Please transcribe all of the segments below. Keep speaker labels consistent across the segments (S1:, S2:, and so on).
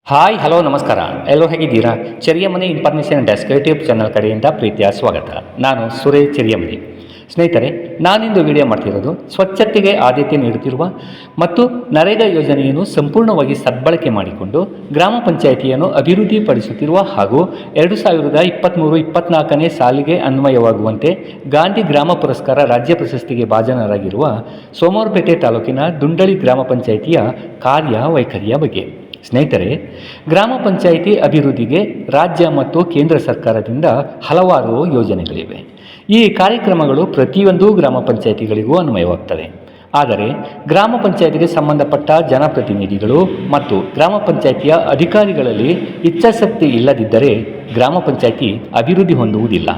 S1: Hi hello ನಮಸ್ಕಾರ. ಎಲ್ಲರೂ ಹೇಗಿದ್ದೀರಾ? ಚೆರಿಯಮನಿ ಇನ್ಫಾರ್ಮೇಷನ್ ಡೆಸ್ಕ್ ಯೂಟ್ಯೂಬ್ ಚಾನಲ್ ಕಡೆಯಿಂದ ಪ್ರೀತಿಯ ಸ್ವಾಗತ. ನಾನು ಸುರೇಶ್ ಚೆರಿಯಮನಿ. ಸ್ನೇಹಿತರೆ, ನಾನಿಂದು ವಿಡಿಯೋ ಮಾಡ್ತಿರೋದು ಸ್ವಚ್ಛತೆಗೆ ಆದ್ಯತೆ ನೀಡುತ್ತಿರುವ ಮತ್ತು ನರೇಗಾ ಯೋಜನೆಯನ್ನು ಸಂಪೂರ್ಣವಾಗಿ ಸದ್ಬಳಕೆ ಮಾಡಿಕೊಂಡು ಗ್ರಾಮ ಪಂಚಾಯಿತಿಯನ್ನು ಅಭಿವೃದ್ಧಿಪಡಿಸುತ್ತಿರುವ ಹಾಗೂ 2023-24ನೇ ಸಾಲಿಗೆ ಅನ್ವಯವಾಗುವಂತೆ ಗಾಂಧಿ ಗ್ರಾಮ ಪುರಸ್ಕಾರ ರಾಜ್ಯ ಪ್ರಶಸ್ತಿಗೆ ಭಾಜನರಾಗಿರುವ ಸೋಮವಾರಪೇಟೆ ತಾಲೂಕಿನ ದುಂಡಳಿ ಗ್ರಾಮ ಪಂಚಾಯಿತಿಯ ಕಾರ್ಯವೈಖರಿಯ ಬಗ್ಗೆ. ಸ್ನೇಹಿತರೆ, ಗ್ರಾಮ ಪಂಚಾಯಿತಿ ಅಭಿವೃದ್ಧಿಗೆ ರಾಜ್ಯ ಮತ್ತು ಕೇಂದ್ರ ಸರ್ಕಾರದಿಂದ ಹಲವಾರು ಯೋಜನೆಗಳಿವೆ. ಈ ಕಾರ್ಯಕ್ರಮಗಳು ಪ್ರತಿಯೊಂದು ಗ್ರಾಮ ಪಂಚಾಯಿತಿಗಳಿಗೂ ಅನ್ವಯವಾಗ್ತದೆ. ಆದರೆ ಗ್ರಾಮ ಪಂಚಾಯಿತಿಗೆ ಸಂಬಂಧಪಟ್ಟ ಜನಪ್ರತಿನಿಧಿಗಳು ಮತ್ತು ಗ್ರಾಮ ಪಂಚಾಯಿತಿಯ ಅಧಿಕಾರಿಗಳಲ್ಲಿ ಇಚ್ಛಾಶಕ್ತಿ ಇಲ್ಲದಿದ್ದರೆ ಗ್ರಾಮ ಪಂಚಾಯಿತಿ ಅಭಿವೃದ್ಧಿ ಹೊಂದುವುದಿಲ್ಲ.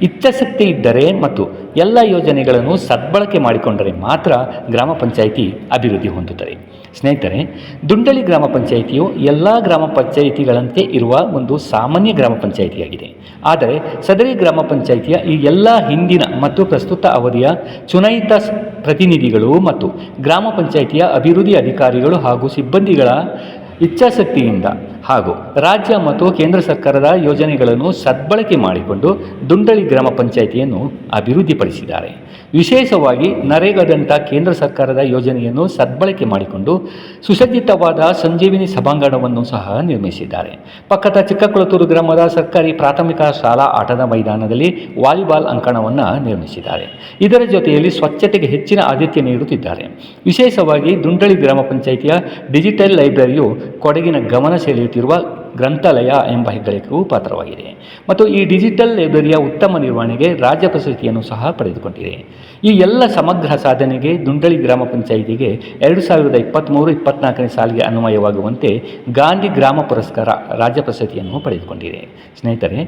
S1: ಇಚ್ಛಾಶಕ್ತಿ ಇದ್ದರೆ ಮತ್ತು ಎಲ್ಲ ಯೋಜನೆಗಳನ್ನು ಸದ್ಬಳಕೆ ಮಾಡಿಕೊಂಡರೆ ಮಾತ್ರ ಗ್ರಾಮ ಪಂಚಾಯಿತಿ ಅಭಿವೃದ್ಧಿ ಹೊಂದುತ್ತದೆ. ಸ್ನೇಹಿತರೆ, ದುಂಡಳಿ ಗ್ರಾಮ ಪಂಚಾಯಿತಿಯು ಎಲ್ಲ ಗ್ರಾಮ ಪಂಚಾಯಿತಿಗಳಂತೆ ಇರುವ ಒಂದು ಸಾಮಾನ್ಯ ಗ್ರಾಮ ಪಂಚಾಯಿತಿಯಾಗಿದೆ. ಆದರೆ ಸದರಿ ಗ್ರಾಮ ಪಂಚಾಯಿತಿಯ ಈ ಎಲ್ಲ ಹಿಂದಿನ ಮತ್ತು ಪ್ರಸ್ತುತ ಅವಧಿಯ ಚುನಾಯಿತ ಪ್ರತಿನಿಧಿಗಳು ಮತ್ತು ಗ್ರಾಮ ಪಂಚಾಯಿತಿಯ ಅಭಿವೃದ್ಧಿ ಅಧಿಕಾರಿಗಳು ಹಾಗೂ ಸಿಬ್ಬಂದಿಗಳ ಇಚ್ಛಾಶಕ್ತಿಯಿಂದ ಹಾಗೂ ರಾಜ್ಯ ಮತ್ತು ಕೇಂದ್ರ ಸರ್ಕಾರದ ಯೋಜನೆಗಳನ್ನು ಸದ್ಬಳಕೆ ಮಾಡಿಕೊಂಡು ದುಂಡಳಿ ಗ್ರಾಮ ಪಂಚಾಯಿತಿಯನ್ನು ಅಭಿವೃದ್ಧಿಪಡಿಸಿದ್ದಾರೆ. ವಿಶೇಷವಾಗಿ ನರೇಗಾದಂಥ ಕೇಂದ್ರ ಸರ್ಕಾರದ ಯೋಜನೆಯನ್ನು ಸದ್ಬಳಕೆ ಮಾಡಿಕೊಂಡು ಸುಸಜ್ಜಿತವಾದ ಸಂಜೀವಿನಿ ಸಭಾಂಗಣವನ್ನು ಸಹ ನಿರ್ಮಿಸಿದ್ದಾರೆ. ಪಕ್ಕದ ಚಿಕ್ಕಕೊಳತೂರು ಗ್ರಾಮದ ಸರ್ಕಾರಿ ಪ್ರಾಥಮಿಕ ಶಾಲಾ ಆಟದ ಮೈದಾನದಲ್ಲಿ ವಾಲಿಬಾಲ್ ಅಂಕಣವನ್ನು ನಿರ್ಮಿಸಿದ್ದಾರೆ. ಇದರ ಜೊತೆಯಲ್ಲಿ ಸ್ವಚ್ಛತೆಗೆ ಹೆಚ್ಚಿನ ಆದ್ಯತೆ ನೀಡುತ್ತಿದ್ದಾರೆ. ವಿಶೇಷವಾಗಿ ದುಂಡಳಿ ಗ್ರಾಮ ಪಂಚಾಯಿತಿಯ ಡಿಜಿಟಲ್ ಲೈಬ್ರರಿಯು ಕೊಡಗಿನ ಗಮನ ಸೆಳೆಯುತ್ತಿರುವ ಗ್ರಂಥಾಲಯ ಎಂಬ ಹೆಗ್ಗಳಿಕೆಗೂ ಪಾತ್ರವಾಗಿದೆ ಮತ್ತು ಈ ಡಿಜಿಟಲ್ ಲೈಬ್ರರಿಯ ಉತ್ತಮ ನಿರ್ವಹಣೆಗೆ ರಾಜ್ಯ ಪ್ರಶಸ್ತಿಯನ್ನು ಸಹ ಪಡೆದುಕೊಂಡಿದೆ. ಈ ಎಲ್ಲ ಸಮಗ್ರ ಸಾಧನೆಗೆ ದುಂಡಳಿ ಗ್ರಾಮ ಪಂಚಾಯಿತಿಗೆ 2023-24ನೇ ಸಾಲಿಗೆ ಅನ್ವಯವಾಗುವಂತೆ ಗಾಂಧಿ ಗ್ರಾಮ ಪುರಸ್ಕಾರ ರಾಜ್ಯ ಪ್ರಶಸ್ತಿಯನ್ನು ಪಡೆದುಕೊಂಡಿದೆ. ಸ್ನೇಹಿತರೆ,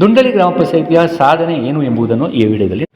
S1: ದುಂಡಳಿ ಗ್ರಾಮ ಪಂಚಾಯಿತಿಯ ಸಾಧನೆ ಏನು ಎಂಬುದನ್ನು ಈ ವಿಡಿಯೋದಲ್ಲಿ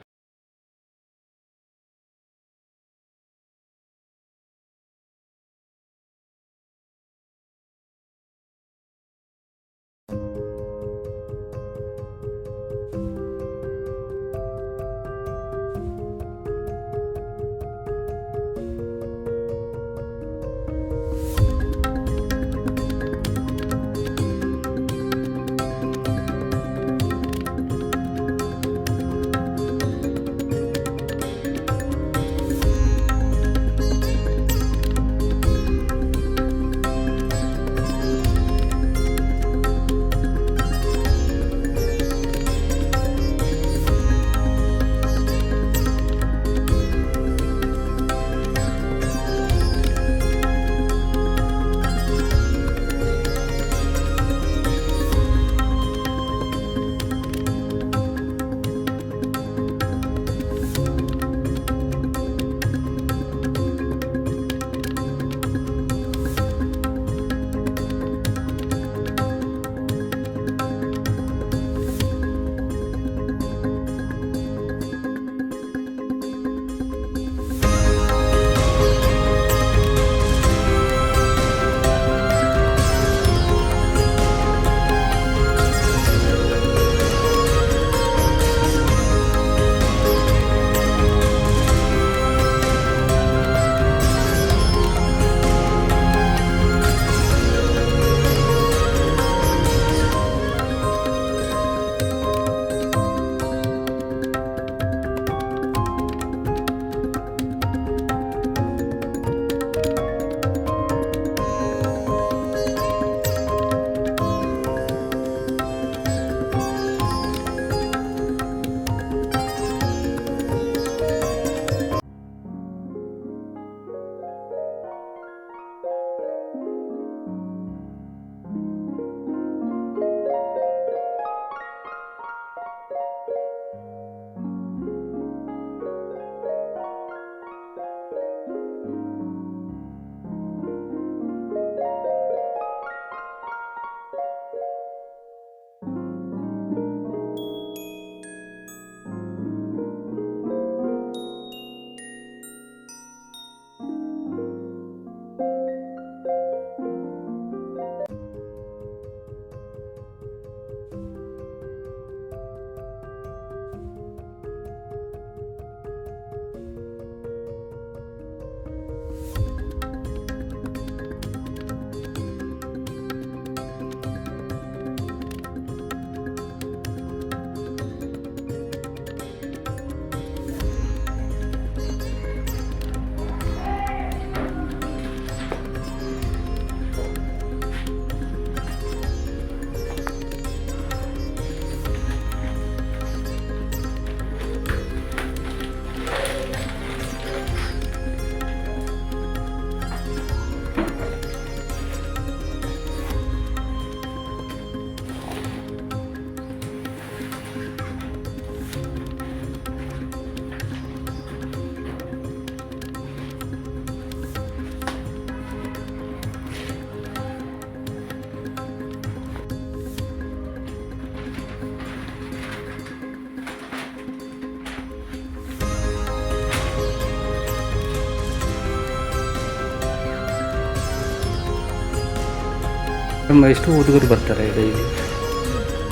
S1: ಎಷ್ಟು ಹುಡುಗರು ಬರ್ತಾರೆ ಡೈಲಿ?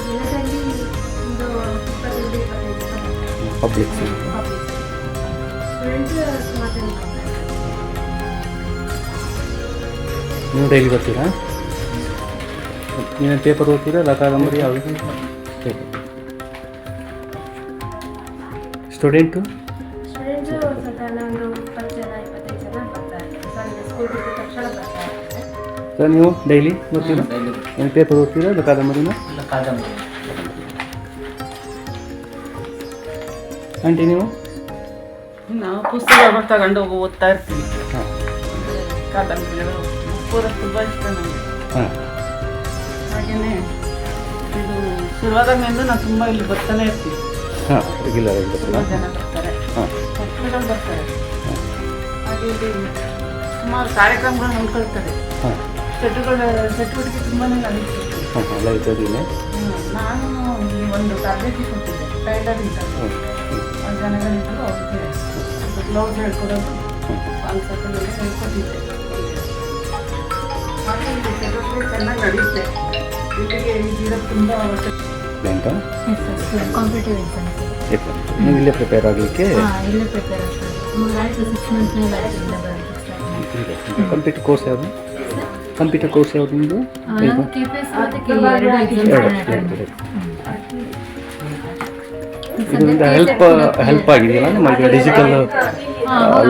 S2: ದಿನದಲ್ಲಿ ಒಂದು 20-25
S1: ಪಬ್ಲಿಕ್
S2: ಸ್ಟೂಡೆಂಟ್ಸ್ ಸುಮಾರು ಜನ ಬರ್ತಾರೆ.
S1: ನೀವು ಡೈಲಿ ಬರ್ತೀರಾ? ನೀನು ಪೇಪರ್ ಓದ್ತೀರಾ ಇಲ್ಲ ಕಾದಂಬರಿ ಯಾವುದು? ಪೇಪರ್. ಸ್ಟೂಡೆಂಟು
S2: ಸಾಧಾರಣ ಒಂದು 20 ಜನ 25 ಜನ ಬರ್ತಾರೆ. ಸಂಜೆ ಸ್ಕೂಲ್ ಬಿಟ್ಟ ತಕ್ಷಣ ಬರ್ತಾರೆ.
S1: ಸರ್ ನೀವು ಡೈಲಿ ಓದ್ತೀರಾ? ಏನು ಪೇಪರ್ ಓದ್ತೀರಾ ಇಲ್ಲ ಕಾದಂಬರಿನ?
S3: ಇಲ್ಲ ಕಾದಂಬರಿ.
S1: ಆಂಟಿ ನೀವು?
S3: ನಾವು ಪುಸ್ತಕ ತಗೊಂಡು ಹೋಗಿ ಓದ್ತಾ ಇರ್ತೀವಿ.
S1: ಹಾಂ
S3: ಕಾದಂಬರಿಗಳು ಪೂರ ತುಂಬ ಇಷ್ಟ ನನಗೆ.
S1: ಹಾಂ
S3: ಹಾಗೆಯೇ ಇದು ಶುರುವಾದಾಗಿಂದ ನಾವು ತುಂಬ ಇಲ್ಲಿ ಬರ್ತಾನೆ ಇರ್ತೀವಿ.
S1: ಹಾಂ ರೆಗ್ಯುಲರ್ ಆಗಿ
S3: ತುಂಬ
S1: ಬರ್ತೀರಾ?
S3: ಜನ ಬರ್ತಾರೆ,
S1: ಹಾಂ
S3: ಮಕ್ಕಳುಗಳು ಬರ್ತಾರೆ. ಹಾಗೆ ಇಲ್ಲಿ ಸುಮಾರು ಕಾರ್ಯಕ್ರಮಗಳು ಹಮ್ಮಿಕೊಳ್ತಾರೆ.
S1: ಹಾಂ
S3: ಚಟುವಟಿಕೆ ತುಂಬಾ ನಡೀತಿತ್ತು.
S1: ಹಾಂ ಹಾಂ ಲೈಬ್ರರಿನೇ.
S3: ನಾನು ಇಲ್ಲಿ ಒಂದು ತರಬೇತಿ ಕೊಟ್ಟಿದ್ದೆ, ಟೈಲರಿಂಗ್ ಜನಗಳಿದ್ರು ಅವ್ರಿಗೆ ಬ್ಲೌಸ್ ಹೇಳ್ಕೊಡೋದು, ಕಾನ್ಸೆಪ್ಟ್ಗಳಲ್ಲಿ ಹೇಳ್ಕೊಟ್ಟಿದ್ದೆ. ಹಾಗೆ ಇಲ್ಲಿ ಚಟುವಟಿಕೆ ಚೆನ್ನಾಗಿ ನಡೆಯುತ್ತೆ. ಇಲ್ಲಿಗೆ ಇರೋದು ತುಂಬ
S1: ಅಂತ
S2: ಕಾಂಪಿಟೇಟಿವ್ ಎಕ್ಸಾಮ್ಸ್
S1: ನೀವು ಇಲ್ಲೇ ಪ್ರಿಪೇರ್ ಆಗಲಿಕ್ಕೆ
S2: ಇಲ್ಲೇ ಪ್ರಿಪೇರ್ ಆಗ್ತಾರೆ. 6 ಮಂತ್ಸ್ನೇ ಇಲ್ಲೇ ಬರೋದು.
S1: ಕಂಪ್ಯೂಟರ್ ಕೋರ್ಸ್ ಯಾವುದು? ಕಂಪ್ಯೂಟರ್ ಕೋರ್ಸ್ ಯಾವುದು ನಿಮ್ಮದು?
S2: ನಾನು KPS ಮತ್ತು KE
S1: ಇದರಿಂದ ಹೆಲ್ಪ್ ಆಗಿದೆಯಲ್ಲ ನಮಗೆ ಡಿಜಿಟಲ್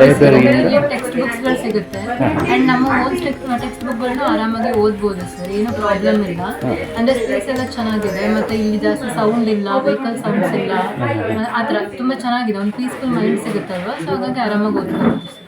S1: ಲೈಬ್ರರಿಯಿಂದ?
S2: ಟೆಕ್ಸ್ಟ್ ಬುಕ್ಸ್ಗಳು ಸಿಗುತ್ತೆ ಆ್ಯಂಡ್ ನಮ್ಮ ಓನ್ ಟೆಕ್ಸ್ಟ್ ಬುಕ್ಗಳನ್ನ ಆರಾಮಾಗಿ ಓದ್ಬೋದು ಸರ್, ಏನೂ ಪ್ರಾಬ್ಲಮ್ ಇಲ್ಲ. ಅಂದರೆ ಸ್ಪೇಸ್ ಎಲ್ಲ ಚೆನ್ನಾಗಿದೆ ಮತ್ತು ಇಲ್ಲಿ ಜಾಸ್ತಿ ಸೌಂಡ್ ಇಲ್ಲ, ವೆಹಿಕಲ್ ಸೌಂಡ್ಸ್ ಇಲ್ಲ, ಆ ಥರ ತುಂಬ ಚೆನ್ನಾಗಿದೆ. ಒಂದು ಪೀಸ್ಫುಲ್ ಮೈಂಡ್ ಸಿಗುತ್ತಲ್ವ, ಸೊ ಹಾಗಾಗಿ ಆರಾಮಾಗಿ ಓದ್ಬೋದು ಸರ್.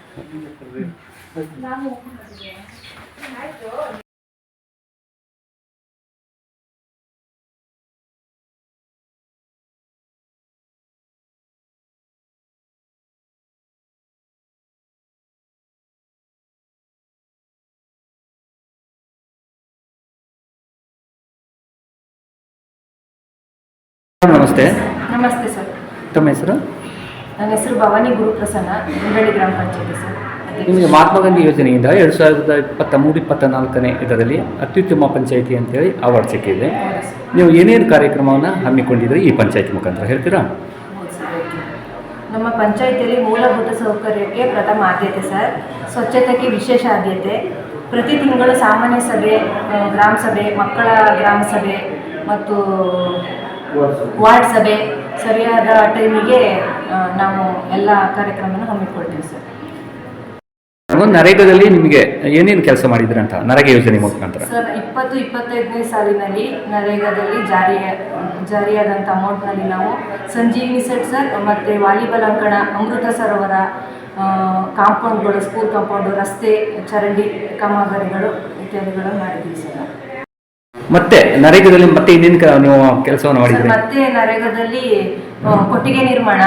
S1: ನಮಸ್ತೆ.
S4: ನಮಸ್ತೆ ಸರ್.
S1: ತಮ್ಮ ಹೆಸರು?
S4: ನನ್ನ ಹೆಸರು ಭವಾನಿ ಗುರುಪ್ರಸನ್ನ, ಗುಂಡಳ್ಳಿ ಗ್ರಾಮ ಪಂಚಾಯತಿ ಸರ್.
S1: ನಿಮಗೆ ಮಹಾತ್ಮ ಗಾಂಧಿ ಯೋಜನೆಯಿಂದ 2023-24 ಇದರಲ್ಲಿ ಅತ್ಯುತ್ತಮ ಪಂಚಾಯಿತಿ ಅಂತೇಳಿ ಅವಾರ್ಡ್ ಸಿಕ್ಕಿದೆ. ನೀವು ಏನೇನು ಕಾರ್ಯಕ್ರಮವನ್ನು ಹಮ್ಮಿಕೊಂಡಿದ್ರಿ ಈ ಪಂಚಾಯತಿ ಮುಖಾಂತರ ಹೇಳ್ತೀರಾ?
S4: ನಮ್ಮ ಪಂಚಾಯತಿಯಲ್ಲಿ ಮೂಲಭೂತ ಸೌಕರ್ಯಕ್ಕೆ ಪ್ರಥಮ ಆದ್ಯತೆ ಸರ್, ಸ್ವಚ್ಛತೆಗೆ ವಿಶೇಷ ಆದ್ಯತೆ, ಪ್ರತಿ ತಿಂಗಳು ಸಾಮಾನ್ಯ ಸಭೆ, ಗ್ರಾಮ ಸಭೆ, ಮಕ್ಕಳ ಗ್ರಾಮ ಸಭೆ ಮತ್ತು ವಾರ್ಡ್ ಸಭೆ ಸರಿಯಾದ ಟೈಮಿಗೆ ನಾವು ಎಲ್ಲ ಕಾರ್ಯಕ್ರಮವನ್ನು ಹಮ್ಮಿಕೊಳ್ತೀವಿ ಸರ್.
S1: ನರೇಗಾದಲ್ಲಿ ನಿಮಗೆ ಏನೇನು ಕೆಲಸ ಮಾಡಿದ್ರಿ ಅಂತ ನರೇಗಾ ಯೋಜನೆ ಮುಖಾಂತರ?
S4: ಸರ್ 20-25ನೇ ಸಾಲಿನಲ್ಲಿ ನರೇಗಾದಲ್ಲಿ ಜಾರಿಯಾದಂಥ ಅಮೌಂಟ್ನಲ್ಲಿ ನಾವು ಸಂಜೀವಿನಿ ಸೆಟ್ ಸರ್ ಮತ್ತು ವಾಲಿಬಾಲ್ ಅಂಕಣ, ಅಮೃತ ಸರೋವರ, ಕಾಂಪೌಂಡ್ಗಳು, ಸ್ಕೂಲ್ ಕಾಂಪೌಂಡು, ರಸ್ತೆ, ಚರಂಡಿ ಕಾಮಗಾರಿಗಳು ಇತ್ಯಾದಿಗಳನ್ನು ಮಾಡಿದ್ದೀವಿ ಸರ್.
S1: ಮತ್ತೆ ನರೇಗಾದಲ್ಲಿ ಮತ್ತೆ ಇನ್ನೇನು ನೀವು ಕೆಲಸವನ್ನು ಮಾಡಿದ್ರಿ?
S4: ಮತ್ತೆ ನರೇಗಾದಲ್ಲಿ ಕೊಟ್ಟಿಗೆ ನಿರ್ಮಾಣ,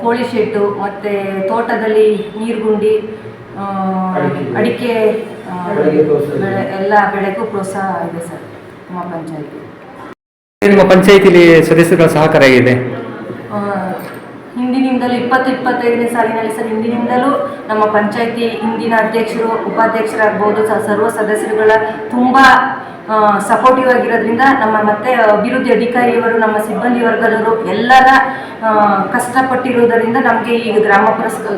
S4: ಕೋಳಿ ಶೆಡ್ಡು, ಮತ್ತು ತೋಟದಲ್ಲಿ ನೀರುಗುಂಡಿ, ಅಡಿಕೆ ಎಲ್ಲ ಬೆಳೆಗೂ ಪ್ರೋತ್ಸಾಹ ಇದೆ ಸರ್ ನಮ್ಮ ಪಂಚಾಯತಿ.
S1: ನಿಮ್ಮ ಪಂಚಾಯತಿಲಿ ಸದಸ್ಯರುಗಳ ಸಹಕಾರ ಇದೆ?
S4: ಹಿಂದಿನಿಂದಲೂ 20-25ನೇ ಸಾಲಿನಲ್ಲಿ ಸರ್, ಹಿಂದಿನಿಂದಲೂ ನಮ್ಮ ಪಂಚಾಯತಿ ಹಿಂದಿನ ಅಧ್ಯಕ್ಷರು, ಉಪಾಧ್ಯಕ್ಷರಾಗ್ಬೋದು, ಸರ್ವ ಸದಸ್ಯರುಗಳ ತುಂಬ ಸಪೋರ್ಟಿವ್ ಆಗಿರೋದ್ರಿಂದ ನಮ್ಮ ಮತ್ತೆ ಅಭಿವೃದ್ಧಿ ಅಧಿಕಾರಿಯವರು, ನಮ್ಮ ಸಿಬ್ಬಂದಿ ವರ್ಗದವರು ಎಲ್ಲರ ಕಷ್ಟಪಟ್ಟಿರುವುದರಿಂದ ನಮಗೆ ಈಗ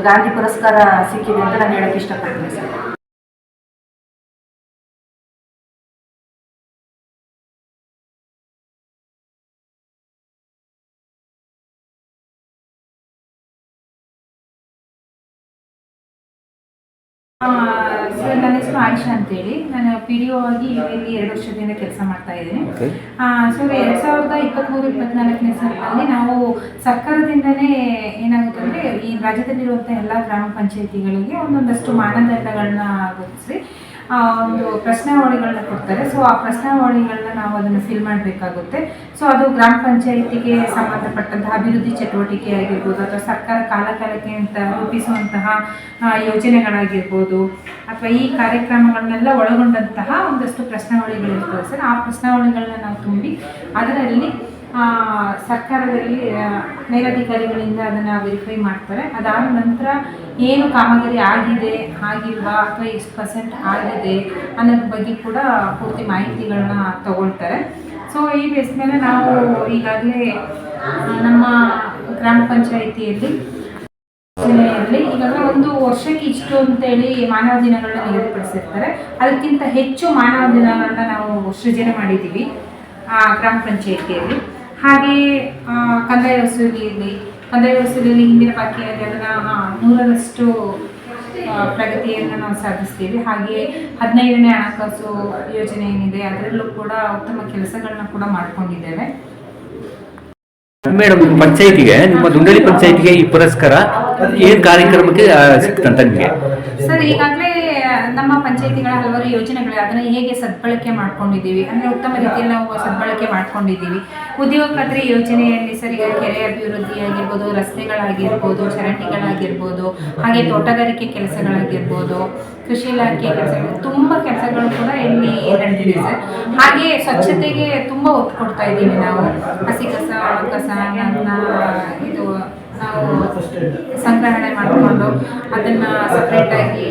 S4: ಗಾಂಧಿ ಪುರಸ್ಕಾರ ಸಿಕ್ಕಿದೆ ಅಂತ ನಾನು ಹೇಳಕ್ಕೆ ಇಷ್ಟಪಡ್ತೀನಿ ಸರ್.
S5: ಸರ್, ನನ್ನ ಹೆಸರು ಆಯಿಷಾ ಅಂತೇಳಿ. ನಾನು PDO ಆಗಿ ಇಲ್ಲಿ 2 ವರ್ಷದಿಂದ ಕೆಲಸ ಮಾಡ್ತಾ ಇದ್ದೀನಿ. ಸೊ 2023-24ನೇ ಸಾಲಿನಲ್ಲಿ ನಾವು ಸರ್ಕಾರದಿಂದನೇ ಏನಾಗುತ್ತೆ ಅಂದರೆ ಈ ರಾಜ್ಯದಲ್ಲಿರುವಂಥ ಎಲ್ಲ ಗ್ರಾಮ ಪಂಚಾಯತಿಗಳಿಗೆ ಒಂದೊಂದಷ್ಟು ಮಾನದಂಡಗಳನ್ನ ಗುರುತಿಸಿ ಒಂದು ಪ್ರಶ್ನಾವಳಿಗಳನ್ನ ಕೊಡ್ತಾರೆ. ಸೊ ಆ ಪ್ರಶ್ನಾವಳಿಗಳನ್ನ ನಾವು ಅದನ್ನು ಫಿಲ್ ಮಾಡಬೇಕಾಗುತ್ತೆ. ಸೊ ಅದು ಗ್ರಾಮ ಪಂಚಾಯತಿಗೆ ಸಂಬಂಧಪಟ್ಟಂತಹ ಅಭಿವೃದ್ಧಿ ಚಟುವಟಿಕೆ ಆಗಿರ್ಬೋದು, ಅಥವಾ ಸರ್ಕಾರ ಕಾಲಕಾಲಕ್ಕೆ ಅಂತ ರೂಪಿಸುವಂತಹ ಯೋಜನೆಗಳಾಗಿರ್ಬೋದು, ಅಥವಾ ಈ ಕಾರ್ಯಕ್ರಮಗಳನ್ನೆಲ್ಲ ಒಳಗೊಂಡಂತಹ ಒಂದಷ್ಟು ಪ್ರಶ್ನಾವಳಿಗಳಿರ್ತವೆ ಸರ್. ಆ ಪ್ರಶ್ನಾವಳಿಗಳನ್ನ ನಾವು ತುಂಬಿ ಅದರಲ್ಲಿ ಸರ್ಕಾರದಲ್ಲಿ ಮೇಲಧಿಕಾರಿಗಳಿಂದ ಅದನ್ನು ವೆರಿಫೈ ಮಾಡ್ತಾರೆ. ಅದಾದ ನಂತರ ಏನು ಕಾಮಗಾರಿ ಆಗಿದೆ ಆಗಿಲ್ವಾ ಅಥವಾ ಎಷ್ಟು ಪರ್ಸೆಂಟ್ ಆಗಿದೆ ಅನ್ನೋದ್ರ ಬಗ್ಗೆ ಕೂಡ ಪೂರ್ತಿ ಮಾಹಿತಿಗಳನ್ನ ತಗೊಳ್ತಾರೆ. ಸೊ ಈ ಬೇಸ್ ಮೇಲೆ ನಾವು ಈಗಾಗಲೇ ನಮ್ಮ ಗ್ರಾಮ ಪಂಚಾಯಿತಿಯಲ್ಲಿ ಈಗಾಗಲೇ ಒಂದು ವರ್ಷಕ್ಕೆ ಇಷ್ಟು ಅಂತೇಳಿ ಮಾನವ ದಿನಗಳನ್ನ ನಿಗದಿಪಡಿಸಿರ್ತಾರೆ. ಅದಕ್ಕಿಂತ ಹೆಚ್ಚು ಮಾನವ ದಿನಗಳನ್ನ ನಾವು ಸೃಜನೆ ಮಾಡಿದ್ದೀವಿ ಗ್ರಾಮ ಪಂಚಾಯಿತಿಯಲ್ಲಿ. ಹಾಗೆಯೇ ಕಂದಾಯ ವಸೂಲಿಯಲ್ಲಿ ಹಿಂದಿನ ಬಾಕಿ ಅದನ್ನು 100ರಷ್ಟು ಪ್ರಗತಿಯನ್ನು ನಾವು ಸಾಧಿಸ್ತೀವಿ. ಹಾಗೆಯೇ 15ನೇ ಹಣಕಾಸು ಯೋಜನೆ ಏನಿದೆ ಅದರಲ್ಲೂ ಕೂಡ ಉತ್ತಮ ಕೆಲಸಗಳನ್ನ ಕೂಡ ಮಾಡ್ಕೊಂಡಿದ್ದೇವೆ.
S1: ಮೇಡಮ್, ಪಂಚಾಯಿತಿಗೆ, ನಿಮ್ಮ ದುಂಡಳಿ ಪಂಚಾಯಿತಿಗೆ ಈ ಪುರಸ್ಕಾರ ಏನು ಕಾರ್ಯಕ್ರಮಕ್ಕೆ ಸಿಕ್ತಂತ ನಿಮಗೆ?
S5: ಸರ್, ಈಗಾಗಲೇ ನಮ್ಮ ಪಂಚಾಯಿತಿಗಳ ಹಲವಾರು ಯೋಜನೆಗಳು ಅದನ್ನು ಹೇಗೆ ಸದ್ಬಳಕೆ ಮಾಡ್ಕೊಂಡಿದ್ದೀವಿ ಅಂದರೆ ಉತ್ತಮ ರೀತಿಯಲ್ಲಿ ನಾವು ಸದ್ಬಳಕೆ ಮಾಡ್ಕೊಂಡಿದ್ದೀವಿ. ಉದ್ಯೋಗ ಖಾತ್ರಿ ಯೋಜನೆಯಲ್ಲಿ ಸರ್ ಈಗ ಕೆರೆ ಅಭಿವೃದ್ಧಿ ಆಗಿರ್ಬೋದು, ರಸ್ತೆಗಳಾಗಿರ್ಬೋದು, ಚರಂಡಿಗಳಾಗಿರ್ಬೋದು, ಹಾಗೆ ತೋಟಗಾರಿಕೆ ಕೆಲಸಗಳಾಗಿರ್ಬೋದು, ಕೃಷಿ ಇಲಾಖೆ ಕೆಲಸಗಳು, ತುಂಬ ಕೆಲಸಗಳು ಕೂಡ ಇಲ್ಲಿ ನಡೆದಿದೆ ಸರ್. ಹಾಗೆ ಸ್ವಚ್ಛತೆಗೆ ತುಂಬ ಒತ್ತು ಕೊಡ್ತಾ ಇದ್ದೀವಿ ನಾವು. ಹಸಿ ಕಸ, ಒಣ ಕಸ ಇದು ನಾವು ಸಂಗ್ರಹಣೆ ಮಾಡಿಕೊಂಡು ಅದನ್ನು ಸಪ್ರೇಟಾಗಿ